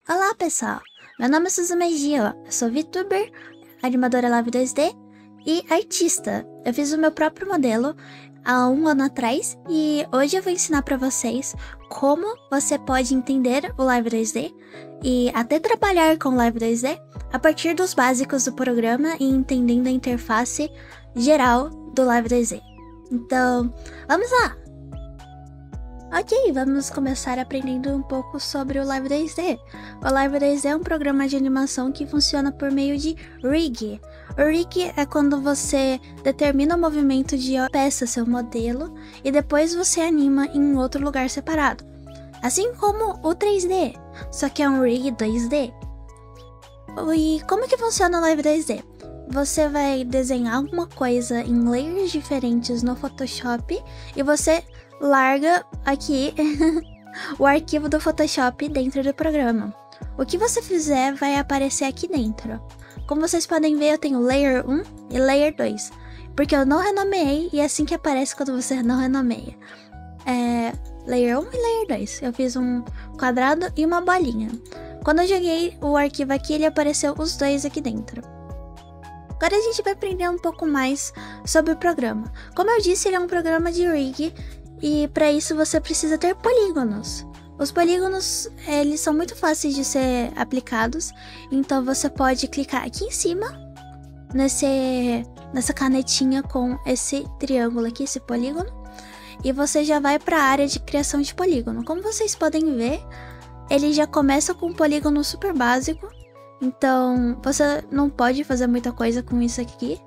Olá pessoal, meu nome é Suzuma Gio, eu sou VTuber, animadora Live 2D e artista. Eu fiz o meu próprio modelo há um ano atrás e hoje eu vou ensinar para vocês como você pode entender o Live 2D e até trabalhar com Live 2D a partir dos básicos do programa e entendendo a interface geral do Live 2D. Então, vamos lá! Ok, vamos começar aprendendo um pouco sobre o Live 2D. O Live 2D é um programa de animação que funciona por meio de rig. O rig é quando você determina o movimento de uma peça, seu modelo, e depois você anima em outro lugar separado. Assim como o 3D, só que é um rig 2D. E como que funciona o Live 2D? Você vai desenhar alguma coisa em layers diferentes no Photoshop e você larga aqui o arquivo do Photoshop dentro do programa. O que você fizer vai aparecer aqui dentro. Como vocês podem ver, eu tenho Layer 1 e Layer 2, porque eu não renomeei e é assim que aparece quando você não renomeia. Layer 1 e Layer 2. Eu fiz um quadrado e uma bolinha. Quando eu joguei o arquivo aqui, ele apareceu os dois aqui dentro. Agora a gente vai aprender um pouco mais sobre o programa. Como eu disse, ele é um programa de rig e para isso você precisa ter polígonos. Os polígonos, eles são muito fáceis de ser aplicados, então você pode clicar aqui em cima, nessa canetinha com esse triângulo aqui, esse polígono, e você já vai para a área de criação de polígono. Como vocês podem ver, ele já começa com um polígono super básico, então você não pode fazer muita coisa com isso aqui.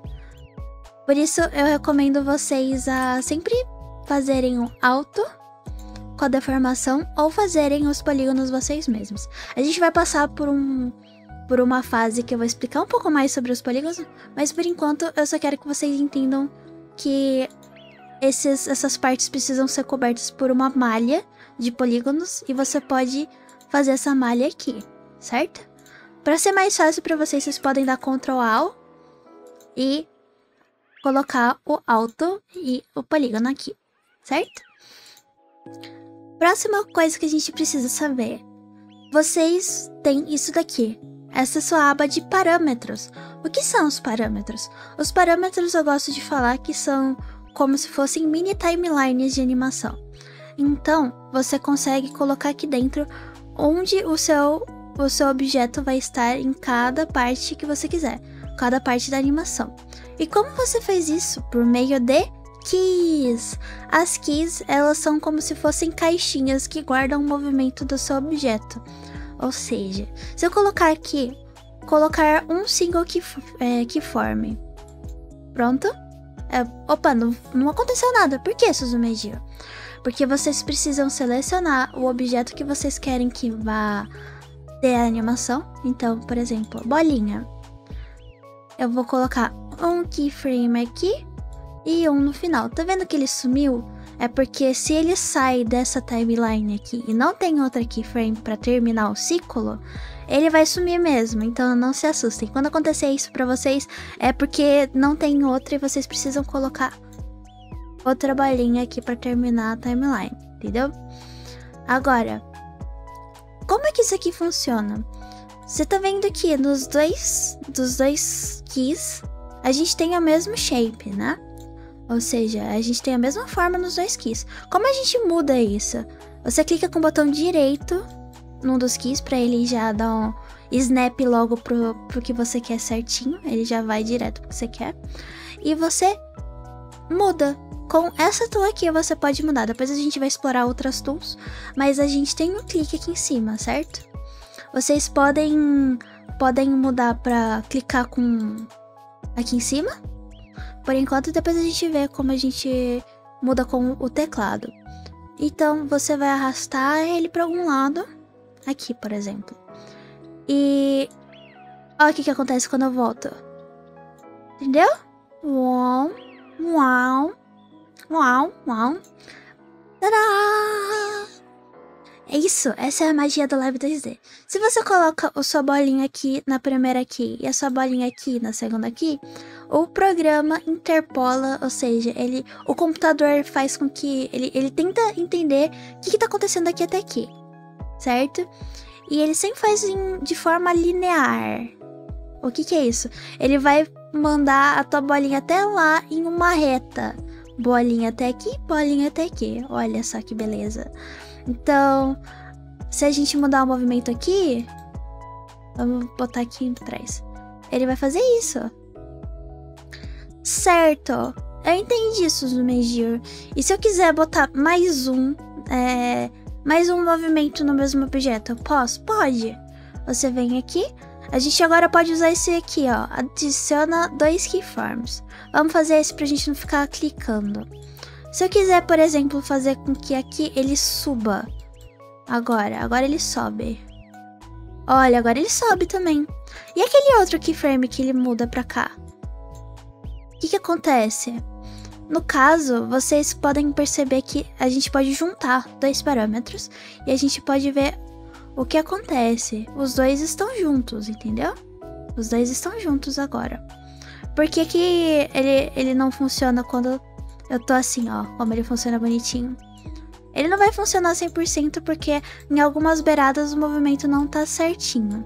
Por isso eu recomendo vocês a sempre fazerem um auto com a deformação ou fazerem os polígonos vocês mesmos. A gente vai passar por uma fase que eu vou explicar um pouco mais sobre os polígonos, mas por enquanto eu só quero que vocês entendam que essas partes precisam ser cobertas por uma malha de polígonos e você pode fazer essa malha aqui, certo? Para ser mais fácil para vocês, vocês podem dar Ctrl Alt e colocar o alto e o polígono aqui, certo? Próxima coisa que a gente precisa saber. Vocês têm isso daqui. Essa é a sua aba de parâmetros. O que são os parâmetros? Os parâmetros eu gosto de falar que são como se fossem mini timelines de animação. Então, você consegue colocar aqui dentro onde o seu objeto vai estar em cada parte que você quiser, cada parte da animação. E como você faz isso? Por meio de keys. As keys, elas são como se fossem caixinhas que guardam o movimento do seu objeto. Ou seja, se eu colocar aqui, colocar um single keyform. Pronto? Opa, não aconteceu nada. Por que, Suzuma Gio? Porque vocês precisam selecionar o objeto que vocês querem que vá ter a animação. Então, por exemplo, bolinha. Eu vou colocar um keyframe aqui e um no final. Tá vendo que ele sumiu? É porque se ele sai dessa timeline aqui e não tem outra keyframe para terminar o ciclo, ele vai sumir mesmo. Então não se assustem. Quando acontecer isso para vocês, é porque não tem outra e vocês precisam colocar outra bolinha aqui para terminar a timeline, entendeu? Agora, como é que isso aqui funciona? Você tá vendo aqui dos dois keys, a gente tem a mesma shape, né? Ou seja, a gente tem a mesma forma nos dois keys. Como a gente muda isso? Você clica com o botão direito num dos keys para ele já dar um snap logo pro que você quer certinho. Ele já vai direto pro que você quer. E você muda. Com essa tool aqui você pode mudar. Depois a gente vai explorar outras tools. Mas a gente tem um clique aqui em cima, certo? Vocês podem mudar para clicar com aqui em cima. Por enquanto, depois a gente vê como a gente muda com o teclado. Então, você vai arrastar ele para algum lado. Aqui, por exemplo. E olha o que acontece quando eu volto. Entendeu? Uau, uau, uau, uau. Tadá! É isso, essa é a magia do Live 2D. Se você coloca a sua bolinha aqui na primeira aqui e a sua bolinha aqui na segunda aqui, o programa interpola, ou seja, o computador faz com que ele tenta entender o que está acontecendo aqui até aqui, certo? e ele sempre faz de forma linear. O que é isso? Ele vai mandar a tua bolinha até lá em uma reta. Bolinha até aqui, bolinha até aqui. Olha só que beleza. Então, se a gente mudar o movimento aqui, vamos botar aqui atrás. Ele vai fazer isso. Certo. Eu entendi isso, Zumejir. E se eu quiser botar mais um movimento no mesmo objeto, eu posso? Pode. Você vem aqui. A gente agora pode usar esse aqui, ó. Adiciona 2 keyframes. Vamos fazer esse pra gente não ficar clicando. Se eu quiser, por exemplo, fazer com que aqui ele suba. Agora ele sobe. Olha, agora ele sobe também. E aquele outro keyframe que ele muda pra cá? O que acontece? No caso, vocês podem perceber que a gente pode juntar 2 parâmetros e a gente pode ver o que acontece. Os dois estão juntos, entendeu? Os dois estão juntos agora. Por que ele não funciona quando eu tô assim, ó? Como ele funciona bonitinho. Ele não vai funcionar 100% porque em algumas beiradas o movimento não tá certinho.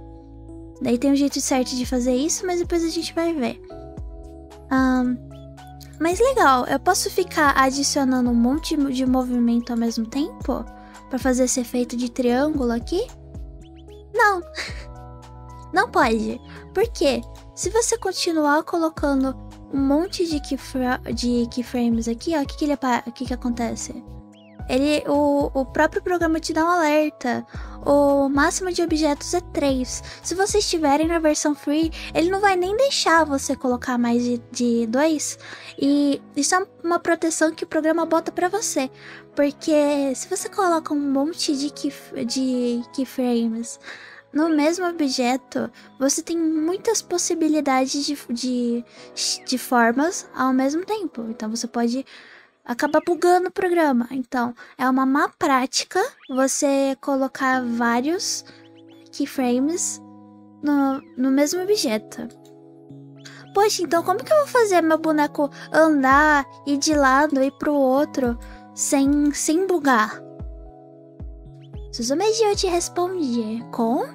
Daí tem um jeito certo de fazer isso, mas depois a gente vai ver. Mas legal, eu posso ficar adicionando um monte de movimento ao mesmo tempo? Pra fazer esse efeito de triângulo aqui? Não. Não pode. Por quê? Se você continuar colocando um monte de keyframes aqui, ó, o que acontece? O próprio programa te dá um alerta. O máximo de objetos é 3. Se vocês estiverem na versão free, ele não vai nem deixar você colocar mais de 2. E isso é uma proteção que o programa bota pra você. Porque se você coloca um monte de keyframes no mesmo objeto, você tem muitas possibilidades de formas ao mesmo tempo. Então você pode acaba bugando o programa. Então, é uma má prática você colocar vários keyframes no mesmo objeto. Poxa, então como que eu vou fazer meu boneco andar, ir de lado e pro outro sem bugar? Suzumeji, eu te respondi com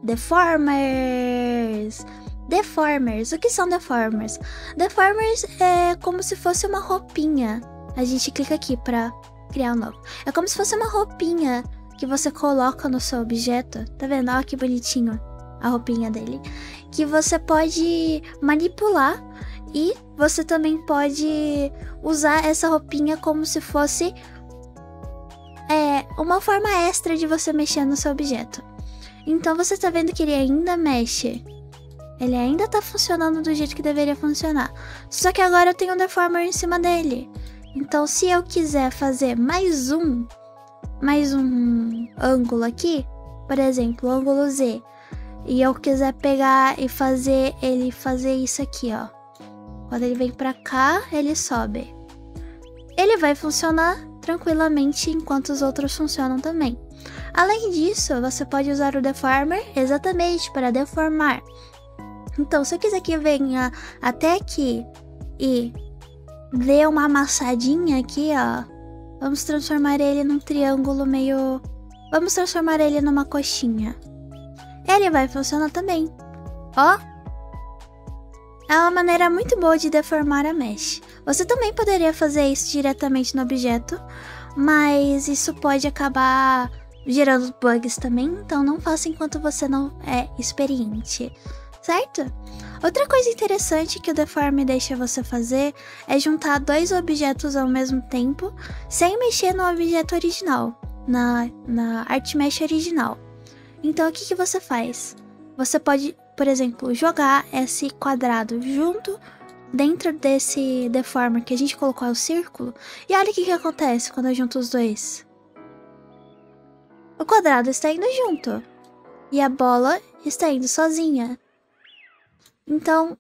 deformers. Deformers. O que são deformers? Deformers é como se fosse uma roupinha. A gente clica aqui pra criar um novo. É como se fosse uma roupinha que você coloca no seu objeto. Tá vendo? Olha que bonitinho a roupinha dele. Que você pode manipular. E você também pode usar essa roupinha como se fosse uma forma extra de você mexer no seu objeto. Então você tá vendo que ele ainda mexe. Ele ainda tá funcionando do jeito que deveria funcionar. Só que agora eu tenho um deformer em cima dele. Então, se eu quiser fazer mais um ângulo aqui, por exemplo, o ângulo Z, e eu quiser pegar e fazer ele fazer isso aqui, ó. Quando ele vem pra cá, ele sobe. Ele vai funcionar tranquilamente enquanto os outros funcionam também. Além disso, você pode usar o deformer exatamente para deformar. Então, se eu quiser que venha até aqui e dê uma amassadinha aqui, ó. Vamos transformar ele num triângulo meio... Vamos transformar ele numa coxinha. Ele vai funcionar também. Ó. É uma maneira muito boa de deformar a mesh. Você também poderia fazer isso diretamente no objeto, mas isso pode acabar gerando bugs também, então não faça enquanto você não é experiente. Certo? Outra coisa interessante que o Deform deixa você fazer é juntar 2 objetos ao mesmo tempo, sem mexer no objeto original, na Art Mesh original. Então, o que você faz? Você pode, por exemplo, jogar esse quadrado junto dentro desse Deformer que a gente colocou o círculo, e olha o que acontece quando eu junto os dois. O quadrado está indo junto, e a bola está indo sozinha. Então,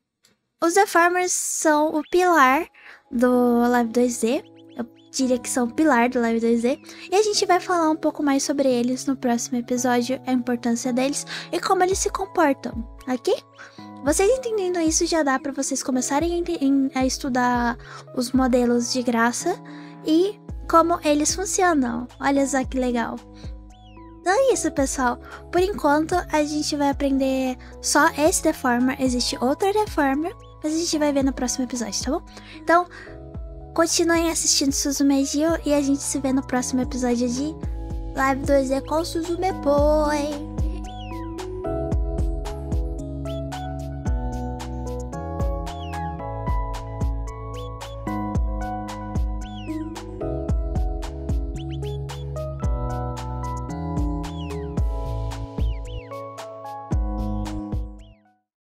os deformers são o pilar do Live 2D. Eu diria que são o pilar do Live 2D. E a gente vai falar um pouco mais sobre eles no próximo episódio, a importância deles e como eles se comportam, ok? Vocês entendendo isso, já dá para vocês começarem a estudar os modelos de graça e como eles funcionam. Olha só que legal. Então é isso, pessoal. Por enquanto, a gente vai aprender só esse Deformer. Existe outro Deformer, mas a gente vai ver no próximo episódio, tá bom? Então, continuem assistindo Suzume Gyo e a gente se vê no próximo episódio de Live 2D com Suzume Boy.